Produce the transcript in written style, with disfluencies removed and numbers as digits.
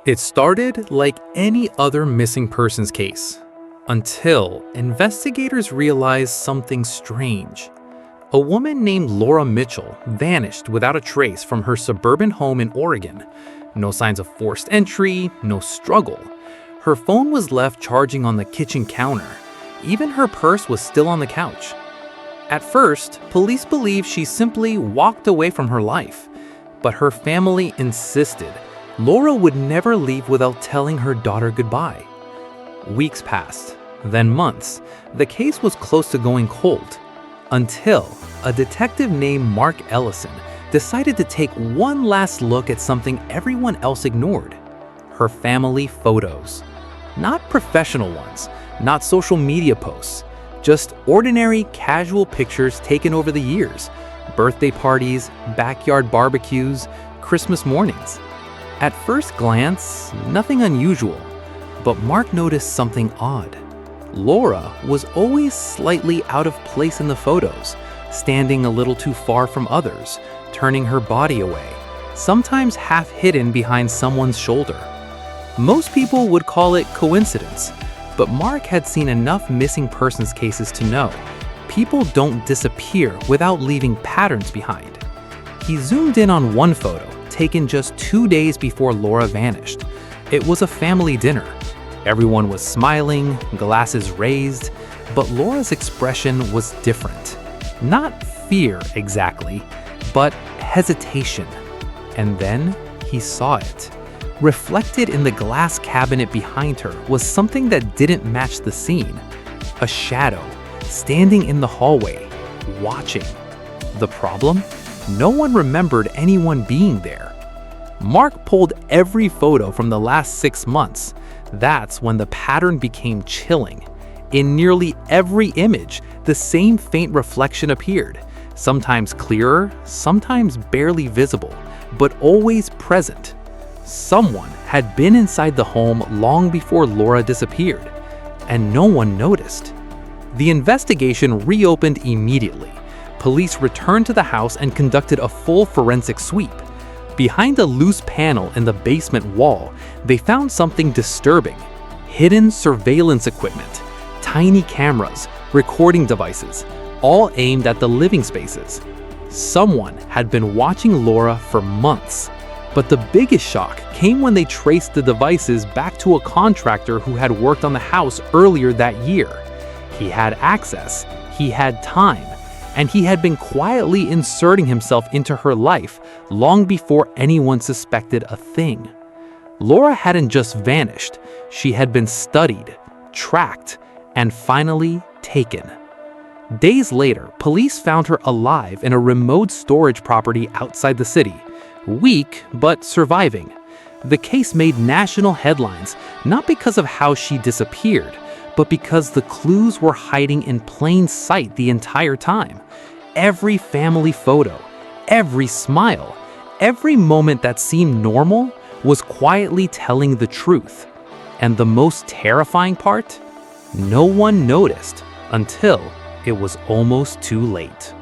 It started like any other missing persons case, until investigators realized something strange. A woman named Laura Mitchell vanished without a trace from her suburban home in Oregon. No signs of forced entry, no struggle. Her phone was left charging on the kitchen counter. Even her purse was still on the couch. At first, police believed she simply walked away from her life, but her family insisted Laura would never leave without telling her daughter goodbye. Weeks passed, then months. The case was close to going cold, until a detective named Mark Ellison decided to take one last look at something everyone else ignored: her family photos. Not professional ones, not social media posts, just ordinary, casual pictures taken over the years: birthday parties, backyard barbecues, Christmas mornings. At first glance, nothing unusual, but Mark noticed something odd. Laura was always slightly out of place in the photos, standing a little too far from others, turning her body away, sometimes half hidden behind someone's shoulder. Most people would call it coincidence, but Mark had seen enough missing persons cases to know people don't disappear without leaving patterns behind. He zoomed in on one photo, taken just 2 days before Laura vanished. It was a family dinner. Everyone was smiling, glasses raised, but Laura's expression was different. Not fear exactly, but hesitation. And then he saw it. Reflected in the glass cabinet behind her was something that didn't match the scene. A shadow, standing in the hallway, watching. The problem? No one remembered anyone being there. Mark pulled every photo from the last 6 months. That's when the pattern became chilling. In nearly every image, the same faint reflection appeared, sometimes clearer, sometimes barely visible, but always present. Someone had been inside the home long before Laura disappeared, and no one noticed. The investigation reopened immediately. Police returned to the house and conducted a full forensic sweep. Behind a loose panel in the basement wall, they found something disturbing: hidden surveillance equipment, tiny cameras, recording devices, all aimed at the living spaces. Someone had been watching Laura for months. But the biggest shock came when they traced the devices back to a contractor who had worked on the house earlier that year. He had access, he had time, and he had been quietly inserting himself into her life long before anyone suspected a thing. Laura hadn't just vanished, she had been studied, tracked, and finally taken. Days later, police found her alive in a remote storage property outside the city. Weak, but surviving. The case made national headlines, not because of how she disappeared, but because the clues were hiding in plain sight the entire time. Every family photo, every smile, every moment that seemed normal was quietly telling the truth. And the most terrifying part? No one noticed until it was almost too late.